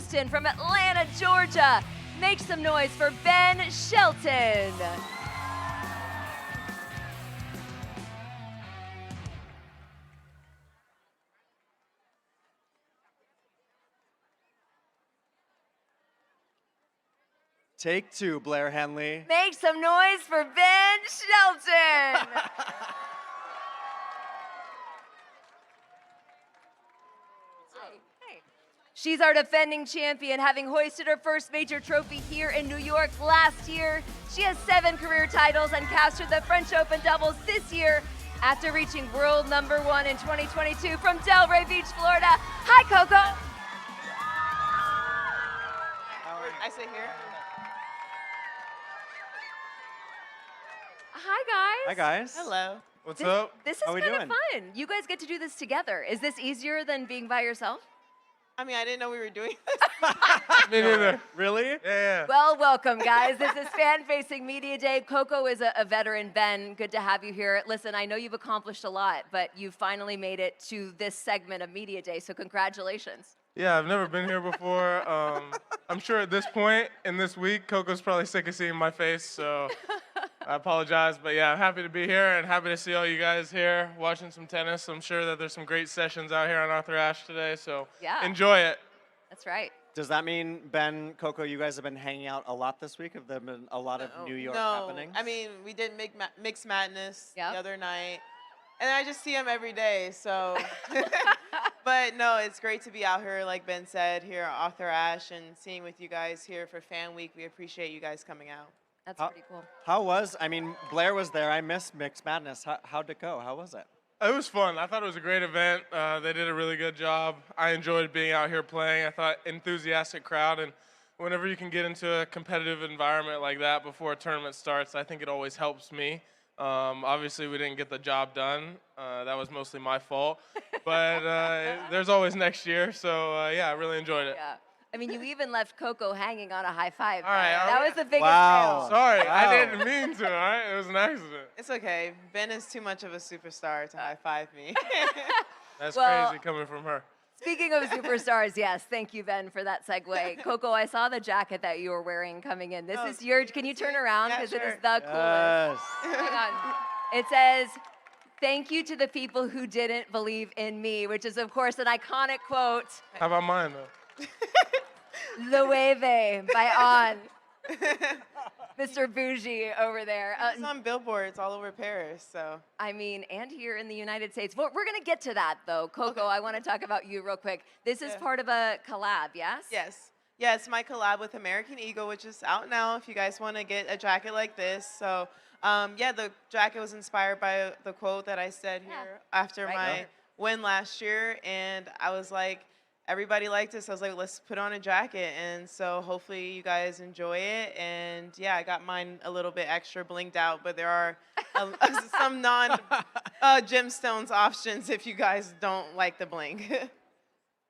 Houston, from Atlanta, Georgia. Make some noise for Ben Shelton. Take two, Blair Henley. Make some noise for Ben Shelton. She's our defending champion, having hoisted her first major trophy here in New York last year. She has 7 career titles and captured the French Open doubles this year after reaching world #1 in 2022 from Delray Beach, Florida. Hi, Coco. I sit here. Hi, guys. Hi, guys. Hello. What's up? This is How we kind of doing? fun. You guys get to do this together. Is this easier than being by yourself? I mean, I didn't know we were doing Me neither. Really? Yeah. Well, welcome, guys. This is Fan-Facing Media Day. Coco is a veteran. Ben, good to have you here. Listen, I know you've accomplished a lot, but you finally made it to this segment of Media Day, so congratulations. Yeah, I've never been here before. I'm sure at this point in this week, Coco's probably sick of seeing my face, so I apologize. But yeah, I'm happy to be here and happy to see all you guys here watching some tennis. I'm sure that there's some great sessions out here on Arthur Ashe today, so Yeah. enjoy it. That's right. Does that mean, Ben, Coco, you guys have been hanging out a lot this week? Have there been a lot of New York happenings? I mean, we did Mixed Madness Yep. the other night, and I just see him every day, so. But no, it's great to be out here, like Ben said, here at Arthur Ashe and seeing with you guys here for Fan Week. We appreciate you guys coming out. That's pretty cool. I mean, Blair was there. I missed Mixed Madness. How'd it go? How was it? It was fun. I thought it was a great event. They did a really good job. I enjoyed being out here playing. I thought enthusiastic crowd, and whenever you can get into a competitive environment like that before a tournament starts, I think it always helps me. Obviously, we didn't get the job done. That was mostly my fault. But there's always next year, so yeah, I really enjoyed it. Yeah. I mean, you even left Coco hanging on a high five. All right, That was the biggest Wow. fail. Sorry, I Wow. didn't mean to, all right? It was an accident. It's okay. Ben is too much of a superstar to high-five me. That's Well- crazy coming from her. Speaking of superstars, yes, thank you, Ben, for that segue. Coco, I saw the jacket that you were wearing coming in. This Oh, is your, can you turn around? Yeah, Because it is sure. the coolest. Yes. Hang on. It says, "Thank you to the people who didn't believe in me," which is, of course, an iconic quote. How about mine, though? Loewe by On. Mr. Bougie over there. It's on billboards all over Paris, so. I mean, and here in the United States. We're going to get to that, though. Coco, Okay. I want to talk about you real quick. This is Yeah. part of a collab, yes? Yes. Yeah, it's my collab with American Eagle, which is out now if you guys want to get a jacket like this. So, yeah, the jacket was inspired by the quote that I said Yeah. here after Right. my win last year. And I was like, everybody liked this. I was like, let's put on a jacket. And so hopefully you guys enjoy it. And yeah, I got mine a little bit extra blinged out, but there are some non-gemstones options if you guys don't like the bling.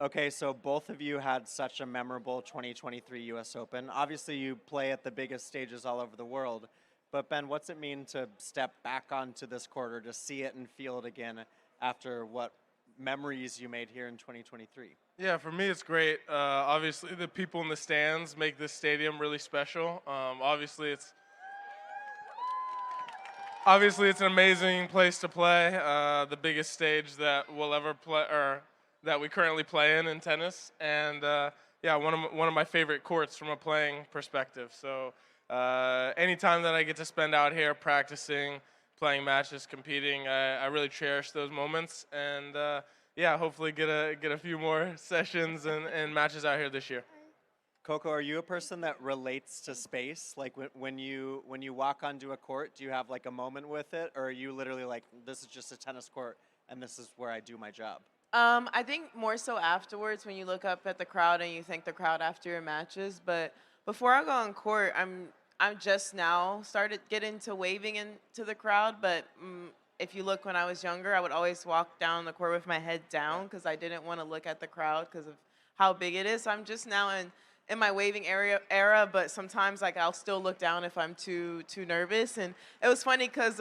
Okay, so both of you had such a memorable 2023 U.S. Open. Obviously, you play at the biggest stages all over the world. But Ben, what's it mean to step back onto this court or to see it and feel it again after what memories you made here in 2023? Yeah, for me it's great. Obviously, the people in the stands make this stadium really special. Obviously, it's an amazing place to play. The biggest stage that we'll ever play, or that we currently play in tennis, and yeah, one of my favorite courts from a playing perspective. So anytime that I get to spend out here practicing, playing matches, competing, I really cherish those moments, and yeah, hopefully get a few more sessions and matches out here this year. Coco, are you a person that relates to space? Like when you walk onto a court, do you have like a moment with it, or are you literally like, this is just a tennis court and this is where I do my job? I think more so afterwards when you look up at the crowd and you thank the crowd after your matches. But before I go on court, I'm just now started getting into waving into the crowd. But if you look when I was younger, I would always walk down the court with my head down because I didn't want to look at the crowd because of how big it is. So I'm just now in my waving era, but sometimes like I'll still look down if I'm too nervous. And it was funny because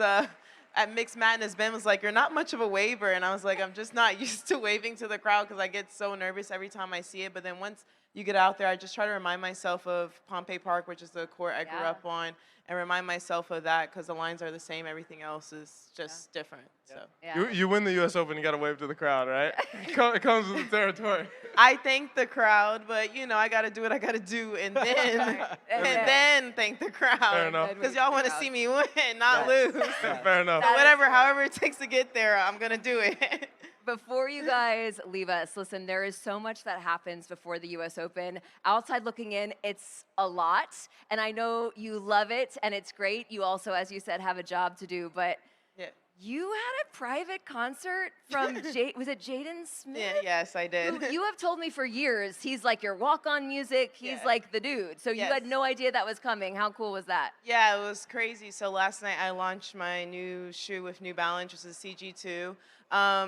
at Mixed Madness, Ben was like, "You're not much of a waver," and I was like, "I'm just not used to waving to the crowd because I get so nervous every time I see it." But then once you get out there, I just try to remind myself of Pompey Park, which is the court I grew Yeah. up on, and remind myself of that because the lines are the same. Everything else is just different. So Yeah. You win the U.S. Open, you got to wave to the crowd, right? It comes with the territory. I thank the crowd, but you know I got to do what I got to do, and then and then thank the Fair crowd enough. because y'all want to see me win, not Yes. lose. Fair enough. That is Whatever, true. however it takes to get there, I'm gonna do it. Before you guys leave us, listen, there is so much that happens before the US Open. Outside looking in, it's a lot. And I know you love it and it's great. You also, as you said, have a job to do. But Yeah. you had a private concert from, was it Jaden Smith? Yeah, yes, I did. Who you have told me for years, he's like your walk-on music. He's Yeah. like the dude. So you had Yes. no idea that was coming. How cool was that? Yeah, it was crazy. So last night I launched my new shoe with New Balance, which is a CG2.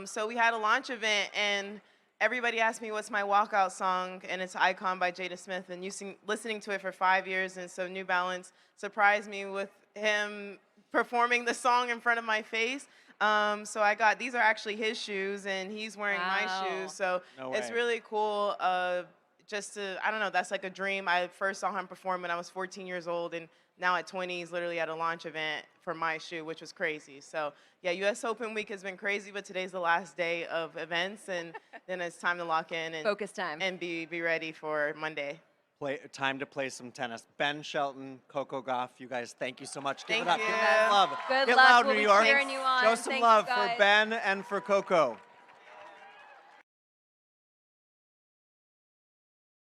So we had a launch event, and everybody asked me what's my walkout song, and it's Icon by Jada Smith. And listening to it for 5 years, and so New Balance surprised me with him performing the song in front of my face. So I got, these are actually his shoes, and he's wearing my Wow. shoes. So No it's way. really cool. Just to, I don't know, that's like a dream. I first saw him perform when I was 14 years old, and now at 20, he's literally at a launch event for my shoe, which was crazy. So yeah, US Open week has been crazy, but today's the last day of events, and then it's time to lock in and Focus time. and be ready for Monday. Time to play some tennis. Ben Shelton, Coco Gauff, you guys, thank you so much. Give Thank it up. you. Give it love. Good Get luck. loud, We'll New be York. cheering you on. Show some Thank you, love for guys. Ben and for Coco.